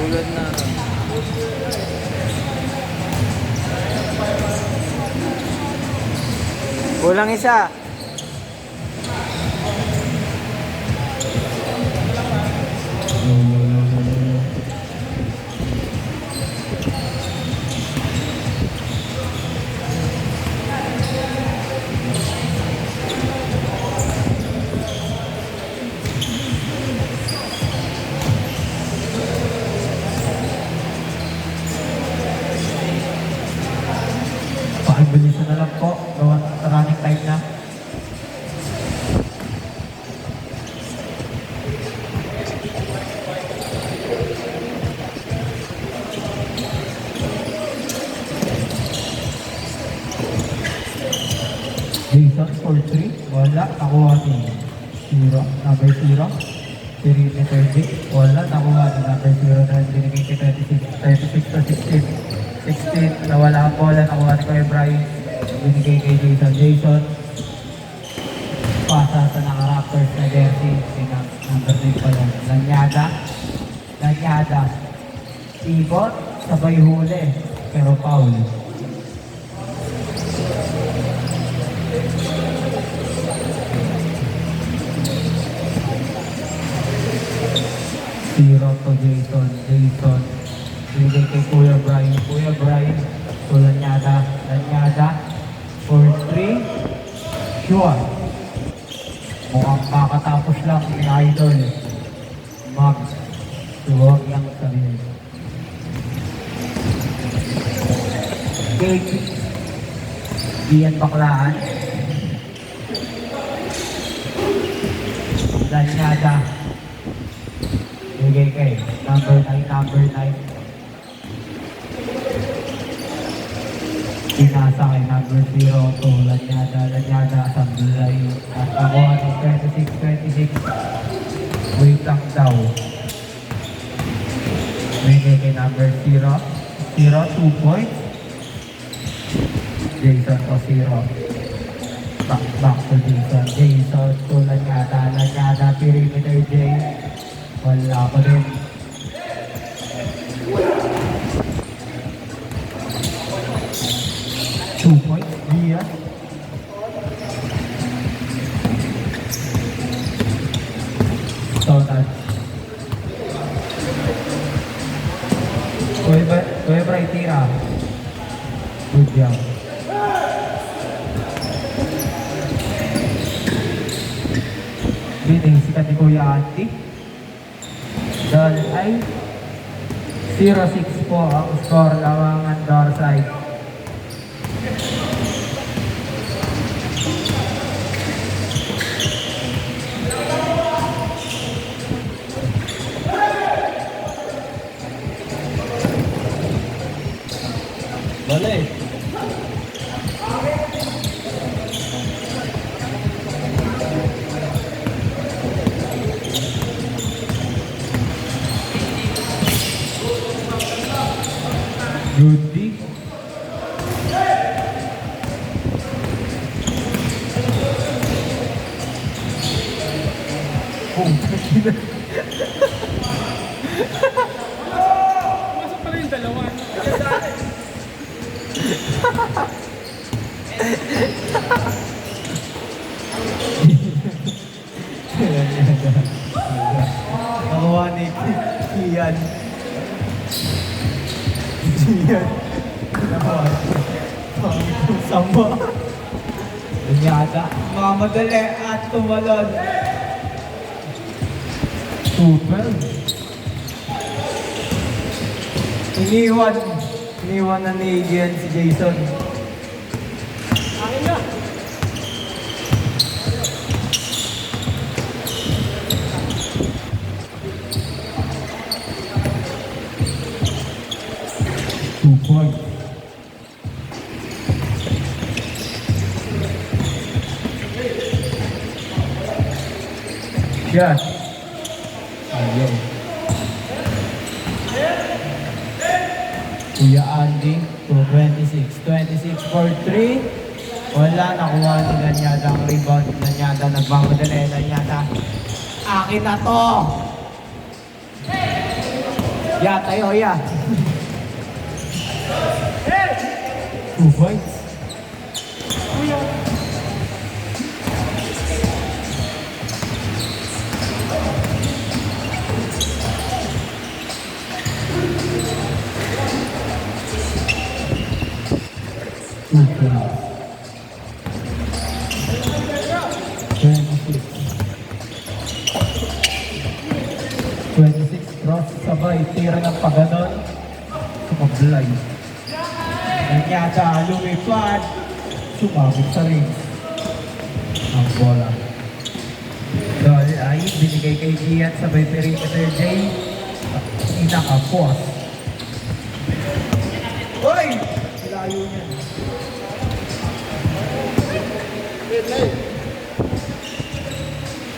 agad na. Kulang isa. Pakibilisan na lang po. Running time na. Jason for 3. Wala. Nakuha ni 0. Number 0. Sirine 30. Wala. Nakuha ni number 0 na binigay kay 36. 36 to 16. 16. Nawala ang bola. Nakuha ni Kuya Brian. Binigay kay Jason. Jason. Pasa sa naka-Raptors na jersey. Number 3 pa lang. Lanyada. Lanyada. Ibot. Sabay huli. Pero foul. Zero to Jason. Jason. Binigay kay Kuya Brian. Kuya Brian. So Lanyada. Lanyada. For 3. Sure. Mukhang kakatapos lang ni Idol. Mag. Huwag lang sabihin. Cake. Ian Baklaan. Lanyada. Bigay kay number 9, number 9. Pinasa kay number 0 to Lanyada, Lanyada, Samblay. At ako ano, 26. Wait lang daw. Bigay kay number 0. 2 points. Jason to 0. Back to Jason. Jason to Lanyada, Lanyada, perimeter J. Wala pa din. Dia. Total. Kuya Bray, tira. Good job. Biting sikat ni Kuya Ati. Dahil ay 0-6 po ang score lawangan Dorside. Balik. Rudy. Masok pala yung dalawa. Nakuha ni Kian. Kian. Nakuha. Sama. Lanyada. Mamadali at tumalon. Super. Iniwan na ni Gian si Jason. Akin na. Yes. Ayaw. Kuya Andy, 226. 26 for 3. Wala, nakuha ni Lanyada ang rebound. Lanyada, nagmamadali. Lanyada, akin na to! Ya, tayo, ya. 2 points. Cross sabay, tira ng paganon. Sumablay. Nanyata, lumipad. Sumabit sa ring. Ang bola. Dahil ay binigay kay Gian sabay perimeter J. Inakapos. Hoy! Layo niya.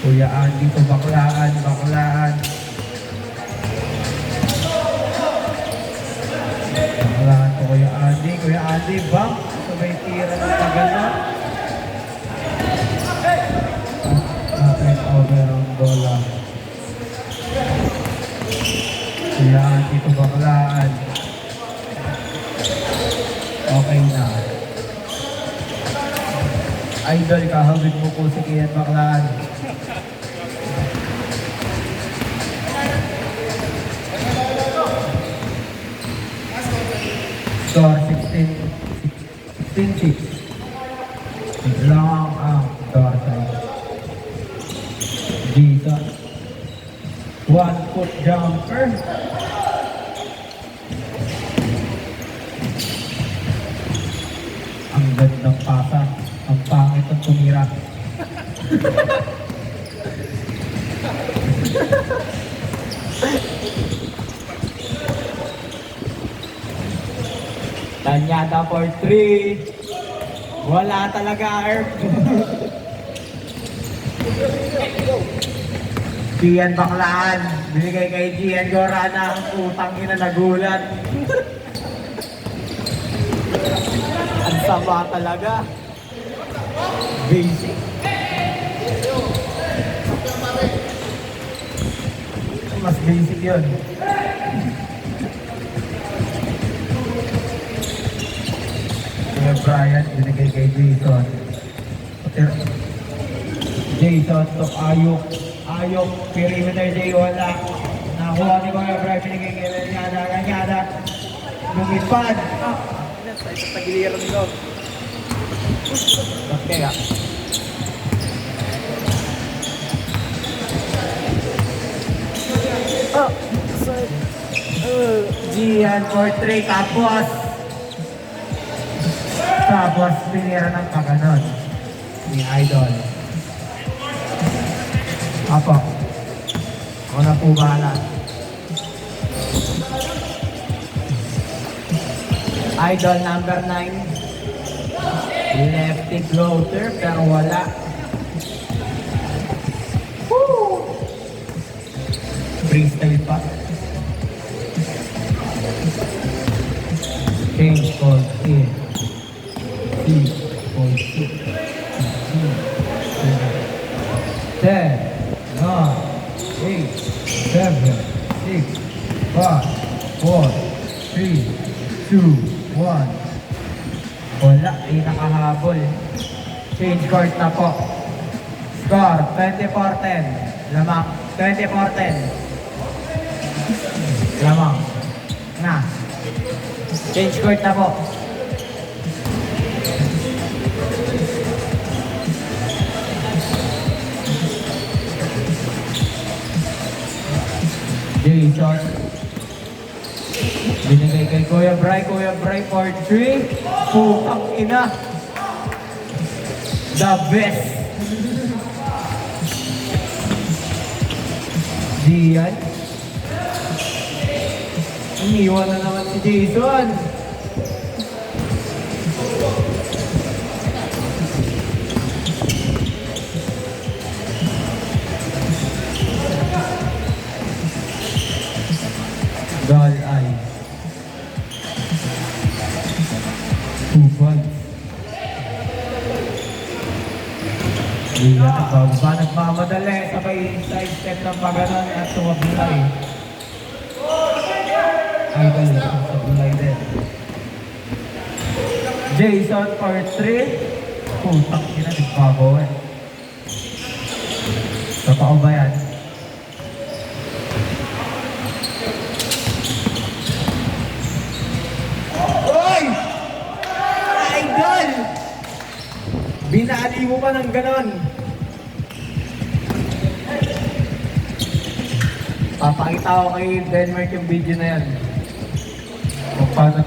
Kuya Andy, baklaan. Baklaan to Kuya Andy, bang! Sabay tira ng pagano. Natin over ang bola. Kuya Andy, baklaan. Okay na. Idol, kahawig mo po si Kian Baklaan. Score 16-6. Long ang door side. Jason. 1-foot jumper. Ang gandang pasa. Ang pangit ang tumira. Tanyada for 3. Wala talaga, Erp. Gian Baklaan. Binigay kay Gian Gorana. Ang utang ina nagulat. Ang sama talaga. Basic. Mas basic yun. Kaya Brian, binigay kay Jason. Jason to Ayok. Ayok, perimeter J, wala. Nakuha ni Kuya Brian, binigay kay Ganyada. Ganyada. Lumipad. Sa tagiliran nito. Okay ah. Gian for 3, tapos pinira ng paganon ni Idol. Apo, ako na po bahala. Idol number 9, lefty floater pero wala. Woo! Freestyle pa. Change call in. For 6, 10, 9, 8, 7, 6, 5, 4, 3, 2, 1. Wala, nakahabol. Change court na po. Score, 24-10. Lamang, 24-10. Lamang. Na. Change court na po. Jason. Binigay kay Kuya Bray for 3. Putang ina. The best. Diyan. Iniwan na naman si Jason. Dal ay 2 points. Liga na ba nagmamadali, sabay side step ng paganon at sumablay. Idol, sablay din. Jason for 3. Putang ina, nagbago eh. Totoo ba yan? Oy! Idol! Binali mo pa ng ganon. Papakita ko kay Denmark yung video na yan. Kung paano.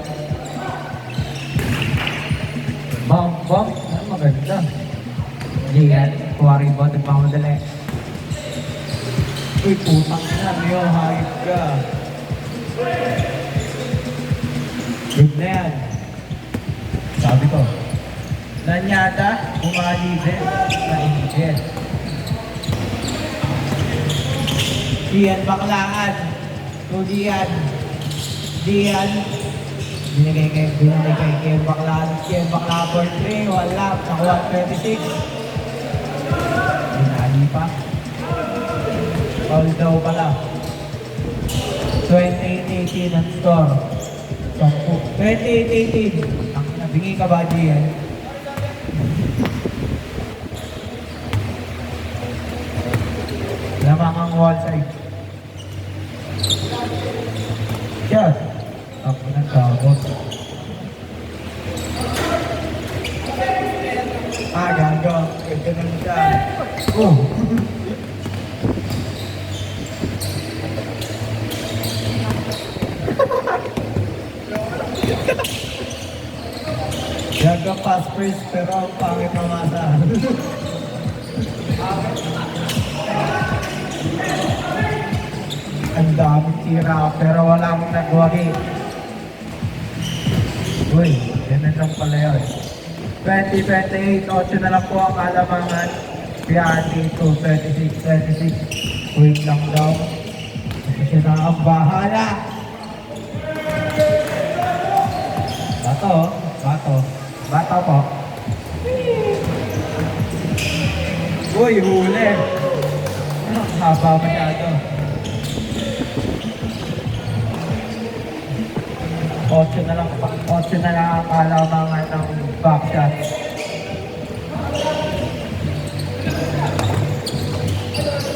Bump. Ano maganda. Hindi yan. Kuha rebound. Nagmamadali. Uy, putang na. Leo, hayop ka. Good na yan. Sabi ko. Lanyata, umali din. Nainigit. Dian Baklaan. To Dian. Dian. Binigay kay Dian Baklaan. Dian Baklaan for 3. Wala. Nakuha 26. Binali pa. Foul daw pala. 28-18 ang score. 28-18. Ang nabingi ka ba, Dian? Lamang ang wall side. Yes. Ako nagkabot. Gago. Ito na siya. Oh. Gago pass first pero ang pangit na masa. Ang daming tira pero wala akong nagwagi. Uy, ganun lang pala yun. 20-28, 8 na lang po ang kalamangan. Piati to 36-26. Wait lang daw. Kasi na ang bahala. Bato po. Uy, huli. Haba masyado. 8 na lang ang kalamangan ng backshot.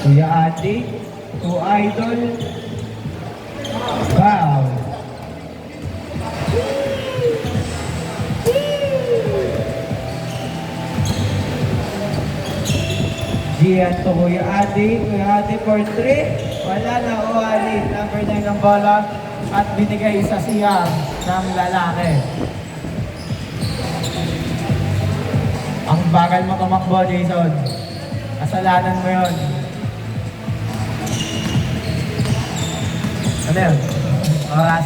Kuya Ate, to Idol. Wow. Gian to Kuya Ate for 3. Wala na, Uali. Number 9 ng bola. At binigay sa siya ng lalaki. Ang bagal mo tumakbo, Jason. Kasalanan mo yun. Ano yun? Oras.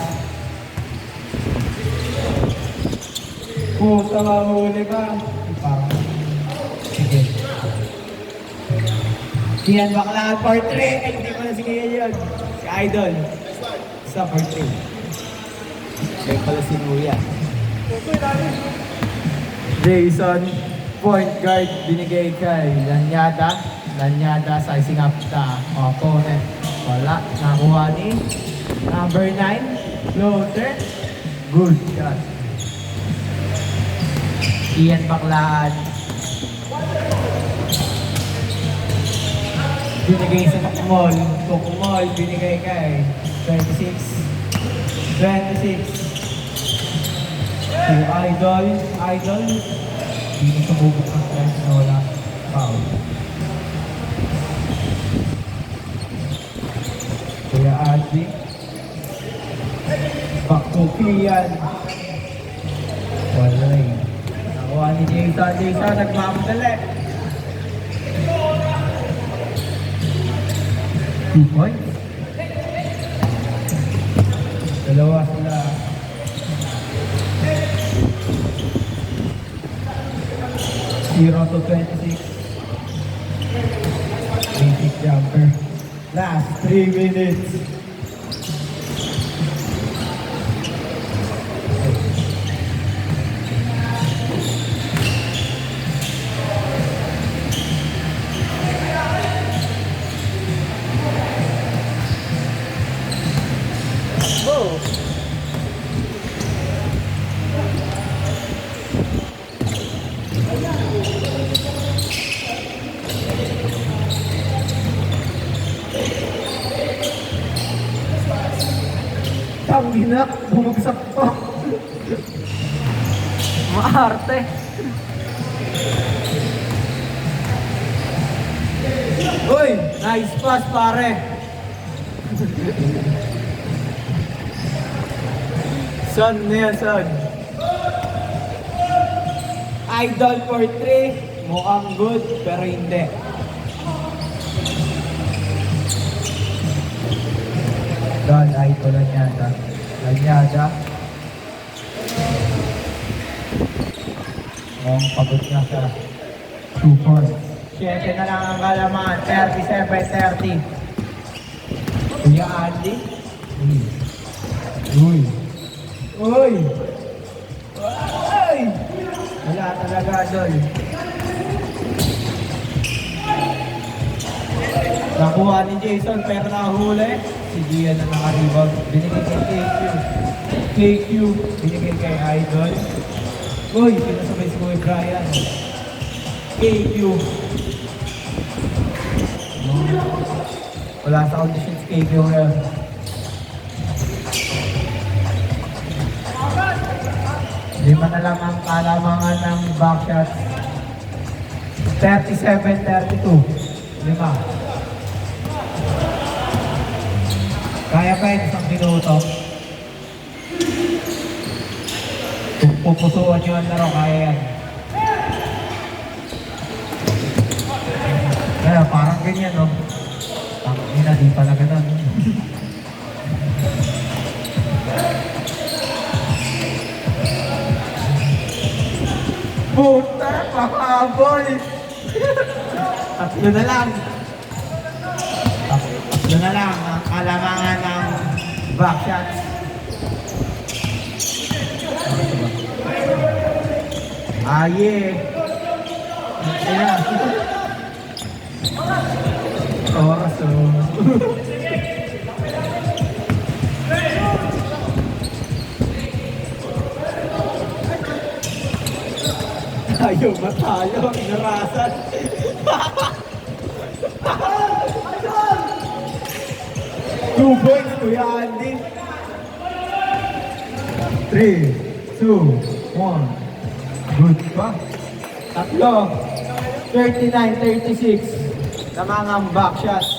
Puta, mahuli ka. Parang. Sige. Kian Baklaan for 3. Ay, hindi ko na si Kian yun. Si Idol. Sa for 3. Kaya pala si Nuya. Jason, point guard, binigay kay Lanyada, sizing up the opponent. Wala, nakuha ni number 9, floater. Good shot. Ian Baklaan. Binigay sa Tukmol, binigay kay 26. Si Idol, hindi na sumubok ng stress na wala. Foul. Kuya Adi. Back to Kian. Wala eh. Nakuha ni Jason, nagmamadali. 2 points. Dalawa sila. Zero to 26. Basic jumper. Last 3 minutes. Tangina, bumagsak pa. Maarte. Uy, nice pass pare. Son, ano yan, son? Idol for 3. Mukhang good, pero hindi. Don, ito Lanyada. Lanyada. Pagod na siya. 2-4. 7 na lang ang kalaman. 37-30. Kuya Andy. Uy. Uy. Uy. Wala talaga doon. Nakuha ni Jason pero nahuli. Si Gian na nakaribag. Binigay kay KQ. Binigay kay Idol. Uy, pinasabay si Kuya Brian. KQ. Wala sa audition si KQ ngayon. Lima na lang ang kalamangan ng backshot. 37-32. 5. Kaya pa yun isang minuto. Kung pupusuan nyo ang laro, kaya yan. Kaya parang ganyan, no? Tangina, di pala ganun. Puta, pakaboy! Tatlo na lang. Tatlo na lang ang kalamangan ng backshots. Aye. Ayan. Oras, Ayaw matalo, inarasan. 2 points, Kuya Andy. 3, 2, 1. Good pa. Tatlo. 39-36. Namangang backshot.